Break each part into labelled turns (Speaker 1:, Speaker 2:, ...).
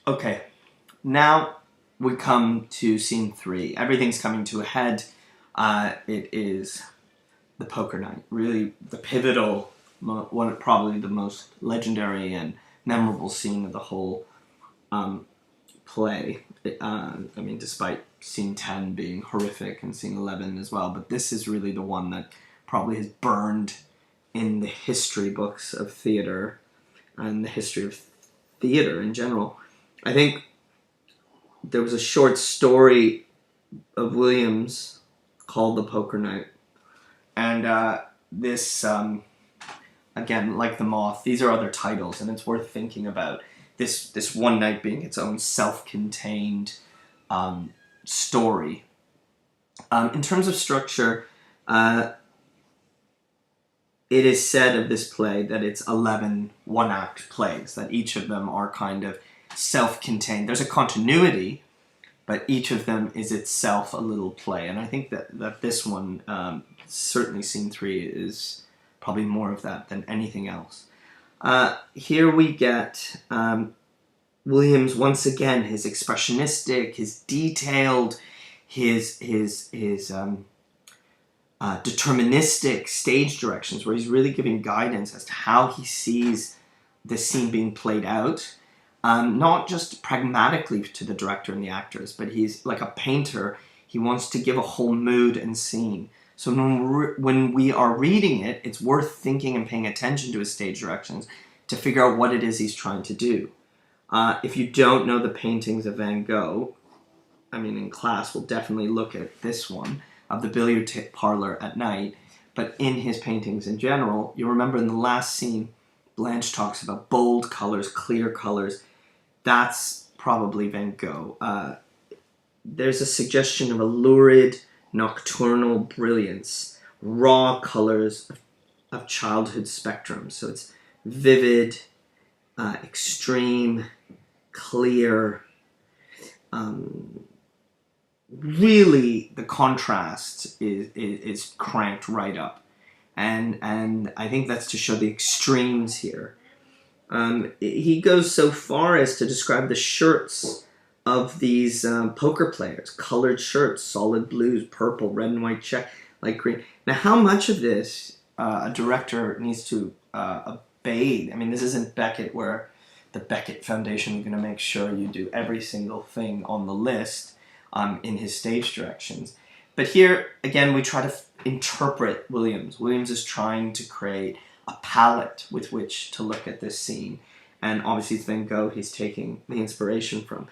Speaker 1: Okay, now we come to scene 3. Everything's coming to a head. It is the poker night, really the pivotal, probably the most legendary and memorable scene of the whole play. I mean, despite scene 10 being horrific and scene 11 as well, but this is really the one that probably has burned in the history books of theater and the history of theater in general. I think there was a short story of Williams called The Poker Night. And this, again, like The Moth, these are other titles, and it's worth thinking about. This one night being its own self-contained story. In terms of structure, it is said of this play that it's 11 one-act plays, that each of them are kind of self-contained. There's a continuity, but each of them is itself a little play. And I think that this one, certainly scene 3, is probably more of that than anything else. Here we get Williams once again, his expressionistic, his detailed, his deterministic stage directions, where he's really giving guidance as to how he sees this scene being played out. Not just pragmatically to the director and the actors, but he's like a painter. He wants to give a whole mood and scene. So when we are reading it, it's worth thinking and paying attention to his stage directions to figure out what it is he's trying to do. If you don't know the paintings of Van Gogh, I mean, in class, we'll definitely look at this one of the billiard parlor at night. But in his paintings in general, you'll remember in the last scene, Blanche talks about bold colors, clear colors. That's probably Van Gogh. There's a suggestion of a lurid, nocturnal brilliance, raw colors of childhood spectrum. So it's vivid, extreme, clear. Really, the contrast is cranked right up. And I think that's to show the extremes here. He goes so far as to describe the shirts of these poker players. Colored shirts, solid blues, purple, red and white check, light green. Now, how much of this a director needs to obey? I mean, this isn't Beckett, where the Beckett Foundation is going to make sure you do every single thing on the list in his stage directions. But here, again, we try to interpret Williams. Williams is trying to create a palette with which to look at this scene. And obviously it's Van Gogh he's taking the inspiration from.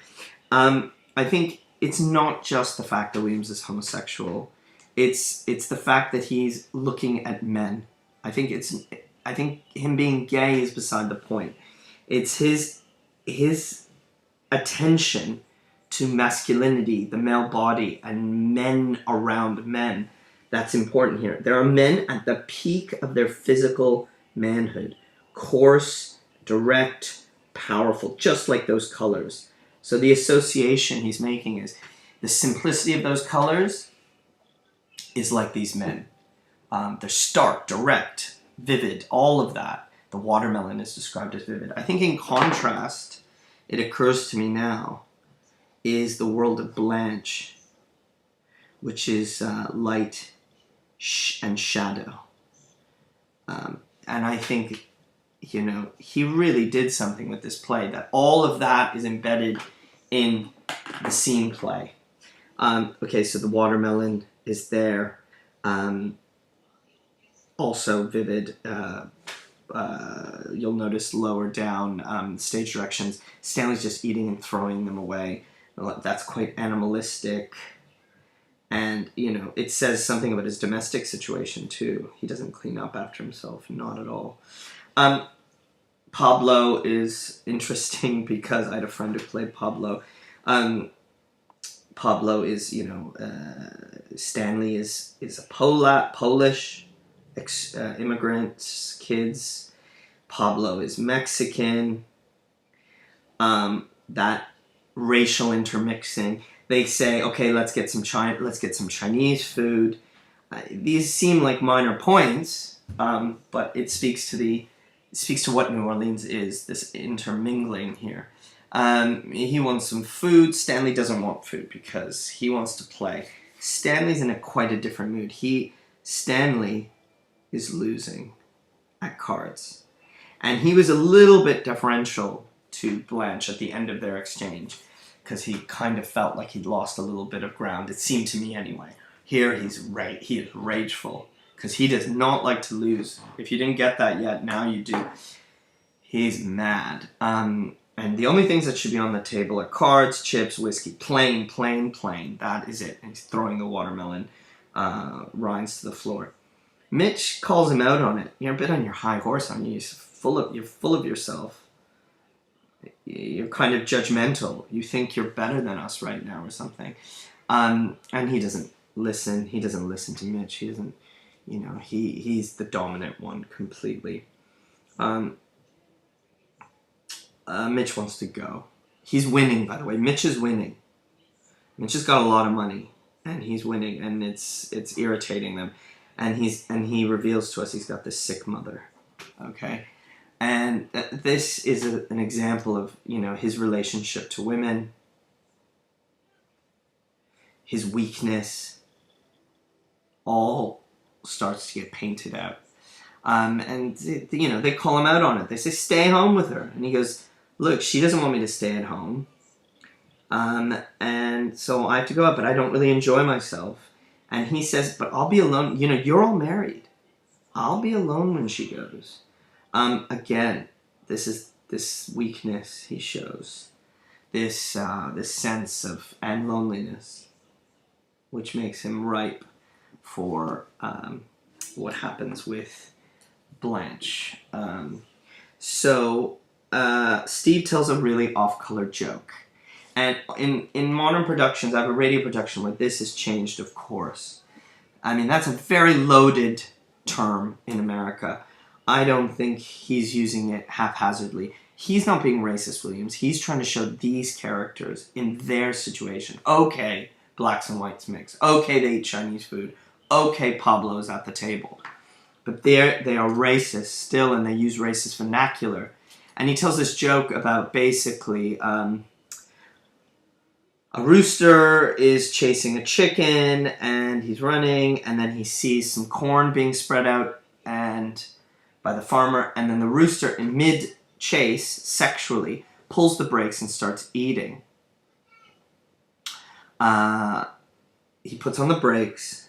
Speaker 1: I think it's not just the fact that Williams is homosexual. It's the fact that he's looking at men. I think him being gay is beside the point. It's his attention to masculinity, the male body, and men around men. That's important here. There are men at the peak of their physical manhood. Coarse, direct, powerful, just like those colors. So the association he's making is the simplicity of those colors is like these men. They're stark, direct, vivid, all of that. The watermelon is described as vivid. I think in contrast, it occurs to me now, is the world of Blanche, which is light and shadow. And I think, you know, he really did something with this play, that all of that is embedded in the scene play. Okay, so the watermelon is there. Also vivid. You'll notice lower down stage directions, Stanley's just eating and throwing them away. That's quite animalistic. And, you know, it says something about his domestic situation, too. He doesn't clean up after himself, not at all. Pablo is interesting because I had a friend who played Pablo. Pablo is, you know, Stanley is a Polish immigrant kids. Pablo is Mexican. That racial intermixing. They say, okay, let's get some Chinese food. These seem like minor points, but it speaks to what New Orleans is, this intermingling here. He wants some food. Stanley doesn't want food because he wants to play. Stanley's in quite a different mood. Stanley is losing at cards. And he was a little bit deferential to Blanche at the end of their exchange because he kind of felt like he'd lost a little bit of ground. It seemed to me anyway. Here he is rageful because he does not like to lose. If you didn't get that yet, now you do. He's mad. And the only things that should be on the table are cards, chips, whiskey. Plain, plain, plain. That is it. And he's throwing the watermelon rinds to the floor. Mitch calls him out on it. You're a bit on your high horse, aren't you? You're full of yourself. You're kind of judgmental. You think you're better than us right now or something. And he doesn't listen. He doesn't listen to Mitch. He doesn't, he's the dominant one completely. Mitch wants to go. He's winning, by the way. Mitch is winning. Mitch has got a lot of money, and he's winning, and it's irritating them. And he reveals to us he's got this sick mother. Okay, and this is an example of his relationship to women, his weakness, all starts to get painted out. And they call him out on it. They say, "Stay home with her," and he goes, "Look, she doesn't want me to stay at home, and so I have to go out, but I don't really enjoy myself." And he says, "But I'll be alone. You're all married. I'll be alone when she goes." Again, this weakness he shows, this sense of and loneliness, which makes him ripe for what happens with Blanche. So Steve tells a really off-color joke. And in modern productions, I have a radio production where this is changed, of course. I mean, that's a very loaded term in America. I don't think he's using it haphazardly. He's not being racist, Williams. He's trying to show these characters in their situation. Okay, blacks and whites mix. Okay, they eat Chinese food. Okay, Pablo's at the table. But they are racist still, and they use racist vernacular. And he tells this joke about basically a rooster is chasing a chicken, and he's running, and then he sees some corn being spread out and by the farmer, and then the rooster in mid-chase, sexually, pulls the brakes and starts eating. He puts on the brakes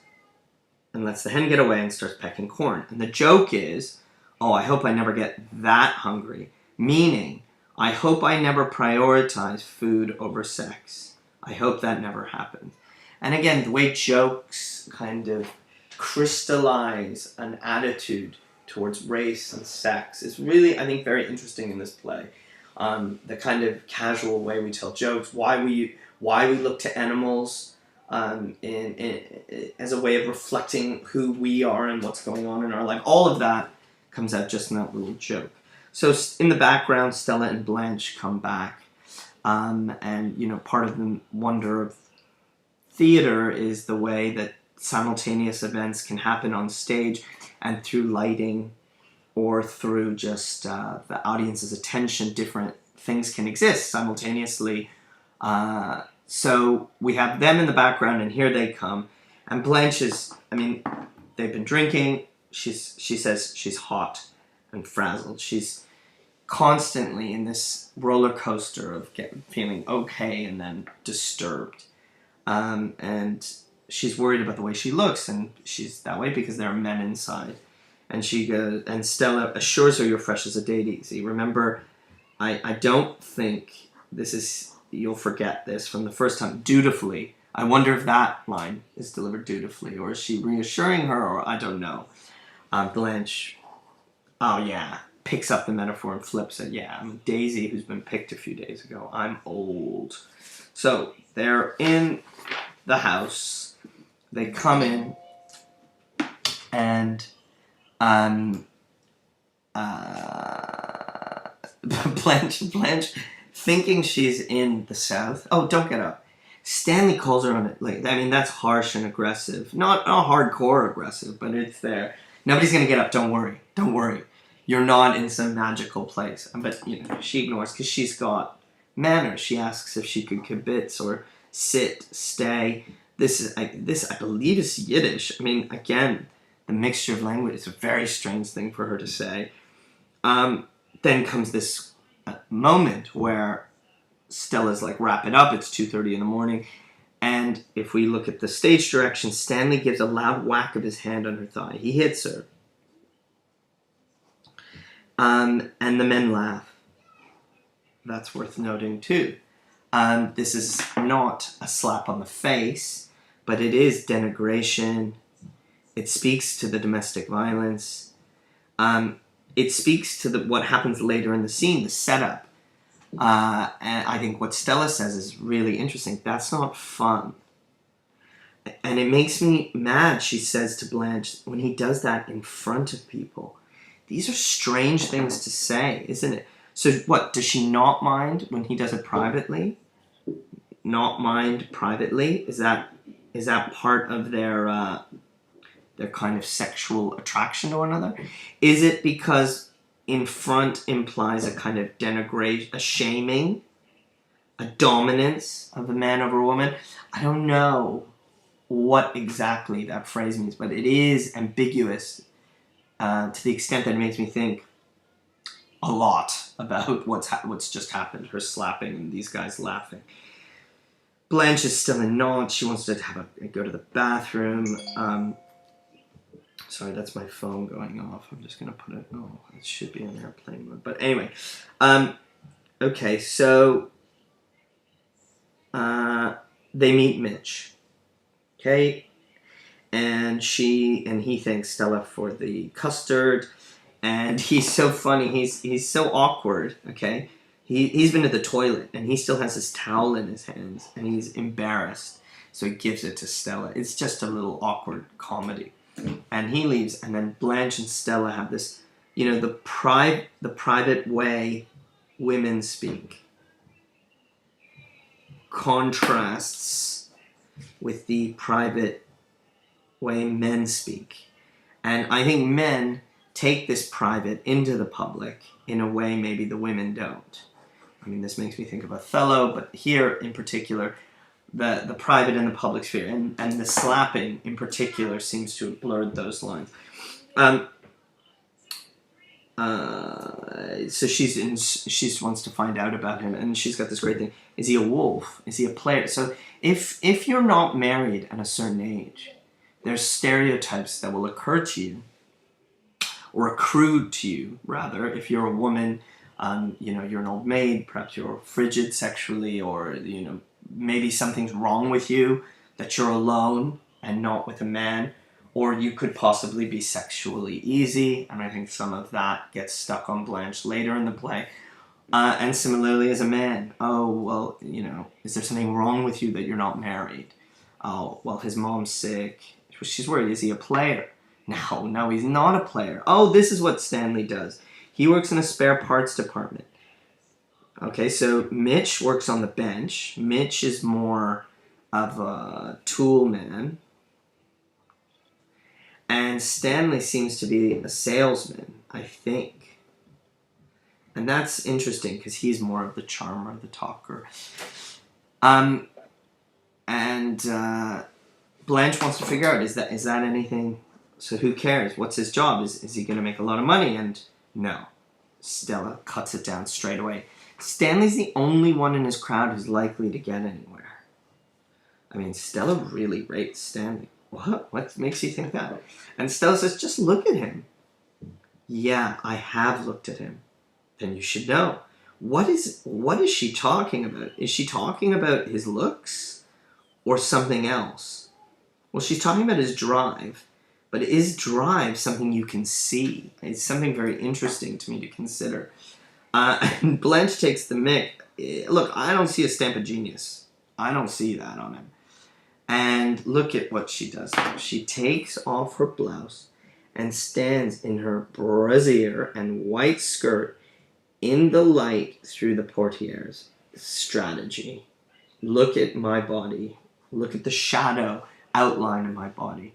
Speaker 1: and lets the hen get away and starts pecking corn. And the joke is, oh, I hope I never get that hungry. Meaning, I hope I never prioritize food over sex. I hope that never happens. And again, the way jokes kind of crystallize an attitude towards race and sex is really, I think, very interesting in this play. The kind of casual way we tell jokes, why we look to animals as a way of reflecting who we are and what's going on in our life. All of that comes out just in that little joke. So in the background, Stella and Blanche come back. And, part of the wonder of theater is the way that simultaneous events can happen on stage and through lighting or through just the audience's attention, different things can exist simultaneously. So we have them in the background, and here they come. And Blanche is, they've been drinking. She says she's hot and frazzled. She's constantly in this roller coaster of feeling okay and then disturbed. And she's worried about the way she looks, and she's that way because there are men inside. And she goes, and Stella assures her, "You're fresh as a daisy." Remember, I don't think this is, you'll forget this from the first time, dutifully. I wonder if that line is delivered dutifully, or is she reassuring her, or I don't know. Blanche, oh yeah, picks up the metaphor and flips it. Yeah, I'm a daisy who's been picked a few days ago. I'm old. So they're in the house. They come in, and Blanche, thinking she's in the South. Oh, don't get up. Stanley calls her on it. That's harsh and aggressive. Not hardcore aggressive, but it's there. Nobody's gonna get up. Don't worry. You're not in some magical place. But she ignores because she's got manners. She asks if she could kibitz or sit, stay. This I believe is Yiddish. I mean, again, the mixture of language is a very strange thing for her to say. Then comes this moment where Stella's like, wrap it up, it's 2:30 in the morning. And if we look at the stage direction, Stanley gives a loud whack of his hand on her thigh. He hits her. And the men laugh. That's worth noting too. This is not a slap on the face, but it is denigration. It speaks to the domestic violence. It speaks to what happens later in the scene, the setup. And I think what Stella says is really interesting. That's not fun. And it makes me mad, she says to Blanche, when he does that in front of people. These are strange things to say, isn't it? So what, does she not mind when he does it privately? Not mind privately? Is that part of their kind of sexual attraction to one another? Is it because in front implies a kind of denigration, a shaming, a dominance of a man over a woman? I don't know what exactly that phrase means, but it is ambiguous to the extent that it makes me think a lot about what's just happened, her slapping and these guys laughing. Blanche is still in knots. She wants to go to the bathroom. Sorry, that's my phone going off. I'm just going to put it... Oh, it should be in airplane mode. But anyway. Okay, so... they meet Mitch. Okay? And he thanks Stella for the custard. And he's so funny. He's so awkward. Okay? He's been to the toilet. And he still has his towel in his hands. And he's embarrassed. So he gives it to Stella. It's just a little awkward comedy. And he leaves, and then Blanche and Stella have this, the private way women speak contrasts with the private way men speak. And I think men take this private into the public in a way maybe the women don't. I mean, this makes me think of Othello, but here in particular, the private and the public sphere, and the slapping in particular seems to have blurred those lines. So she wants to find out about him, and she's got this great thing. Is he a wolf? Is he a player? So if you're not married at a certain age, there's stereotypes that will occur to you, or accrue to you, rather, if you're a woman. You're an old maid, perhaps you're frigid sexually, or, maybe something's wrong with you, that you're alone and not with a man, or you could possibly be sexually easy, and I think some of that gets stuck on Blanche later in the play. And similarly as a man, oh, well, is there something wrong with you that you're not married? Oh, well, his mom's sick. She's worried, is he a player? No, he's not a player. Oh, this is what Stanley does. He works in a spare parts department. Okay, so Mitch works on the bench. Mitch is more of a tool man. And Stanley seems to be a salesman, I think. And that's interesting because he's more of the charmer, the talker. And Blanche wants to figure out, is that anything? So who cares? What's his job? Is he going to make a lot of money? And no. Stella cuts it down straight away. Stanley's the only one in his crowd who's likely to get anywhere. I mean, Stella really rates Stanley. What makes you think that? And Stella says, just look at him. Yeah, I have looked at him. Then you should know. What is she talking about? Is she talking about his looks or something else? Well, she's talking about his drive. But is drive something you can see? It's something very interesting to me to consider. And Blanche takes the mick. Look, I don't see a stamp of genius. I don't see that on him. And look at what she does now. She takes off her blouse and stands in her brassiere and white skirt in the light through the portieres. Strategy. Look at my body. Look at the shadow outline of my body.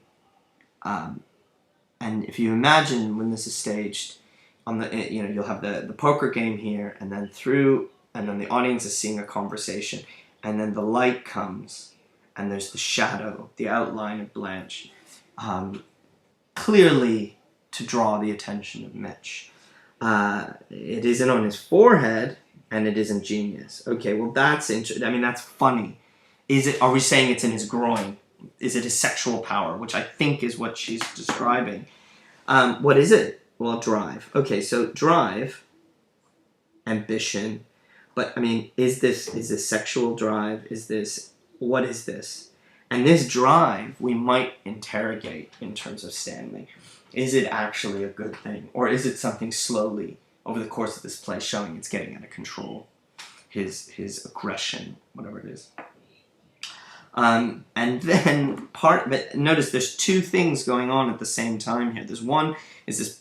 Speaker 1: And if you imagine when this is staged, you'll have the poker game here, and then through and then the audience is seeing a conversation, and then the light comes, and there's the shadow, the outline of Blanche, clearly to draw the attention of Mitch. It isn't on his forehead, and it isn't genius. Okay, well that's interesting. I mean, that's funny. Are we saying it's in his groin? Is it his sexual power, which I think is what she's describing? What is it? Well, drive. Okay, so drive, ambition, but I mean, is this sexual drive? What is this? And this drive we might interrogate in terms of Stanley. Is it actually a good thing? Or is it something slowly, over the course of this play, showing it's getting out of control? His aggression, whatever it is. And then but notice there's two things going on at the same time here. There's one,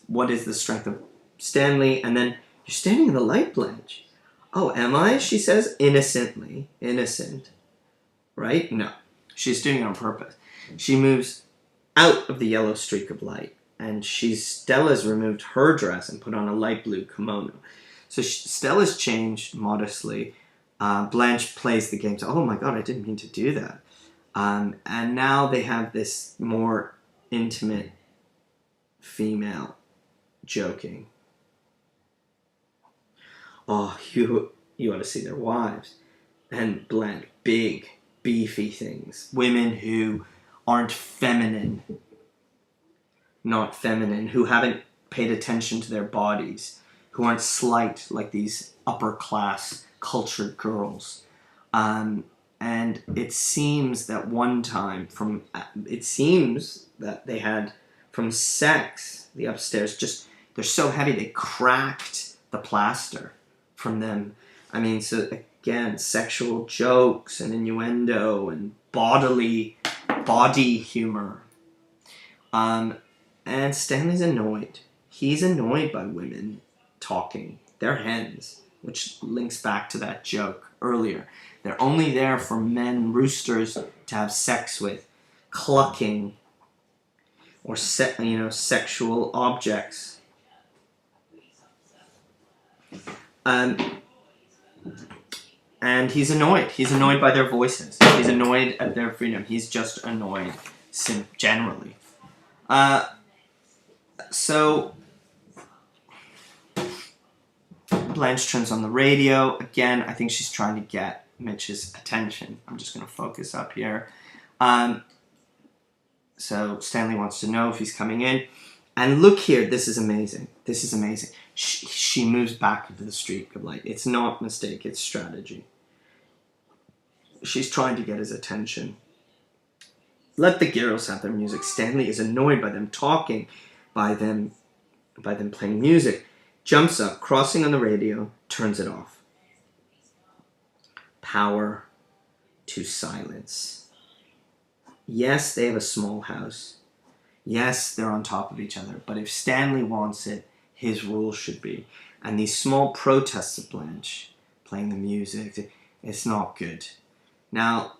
Speaker 1: what is the strength of Stanley? And then, you're standing in the light, Blanche. Oh, am I? She says, innocently. Innocent. Right? No. She's doing it on purpose. She moves out of the yellow streak of light. And Stella's removed her dress and put on a light blue kimono. So Stella's changed modestly. Blanche plays the game. So, oh my God, I didn't mean to do that. And now they have this more intimate female joking. Oh, you ought to see their wives. And Blanche, big, beefy things. Women who aren't feminine. Not feminine. Who haven't paid attention to their bodies. Who aren't slight like these upper class cultured girls. And it seems that one time that they had from sex, the upstairs, they're so heavy they cracked the plaster from them. I mean, so again, sexual jokes and innuendo and body humor. And Stanley's annoyed. He's annoyed by women talking. They're hens, which links back to that joke earlier. They're only there for men, roosters, to have sex with, clucking, or sexual objects. And he's annoyed. He's annoyed by their voices. He's annoyed at their freedom. He's just annoyed generally. So Blanche turns on the radio. Again, I think she's trying to get Mitch's attention. I'm just going to focus up here. So Stanley wants to know if he's coming in. And look here, this is amazing. This is amazing. She moves back into the streak of light. It's not mistake, it's strategy. She's trying to get his attention. Let the girls have their music. Stanley is annoyed by them talking, by them playing music. Jumps up, crossing on the radio, turns it off. Power to silence. Yes, they have a small house. Yes, they're on top of each other. But if Stanley wants it, his rules should be. And these small protests of Blanche, playing the music, it's not good. Now,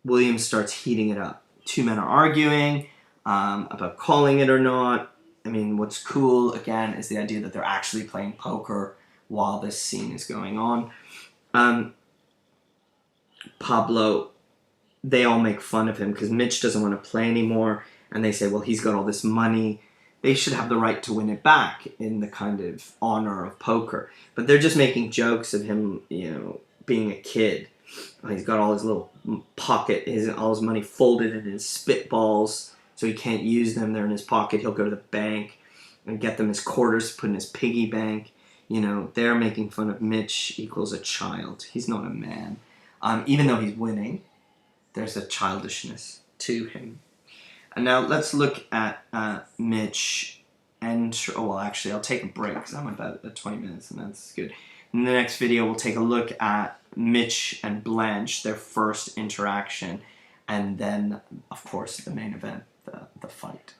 Speaker 1: William starts heating it up. Two men are arguing about calling it or not. I mean, what's cool, again, is the idea that they're actually playing poker while this scene is going on. Pablo, they all make fun of him because Mitch doesn't want to play anymore. And they say, well, he's got all this money. They should have the right to win it back in the kind of honor of poker. But they're just making jokes of him, being a kid. He's got all his little pocket, all his money folded in his spitballs, so he can't use them. They're in his pocket. He'll go to the bank and get them as quarters to put in his piggy bank. They're making fun of Mitch equals a child. He's not a man. Even though he's winning, there's a childishness to him. And now let's look at Mitch. Actually, I'll take a break because I'm about at 20 minutes, and that's good. In the next video, we'll take a look at Mitch and Blanche, their first interaction, and then, of course, the main event, the fight.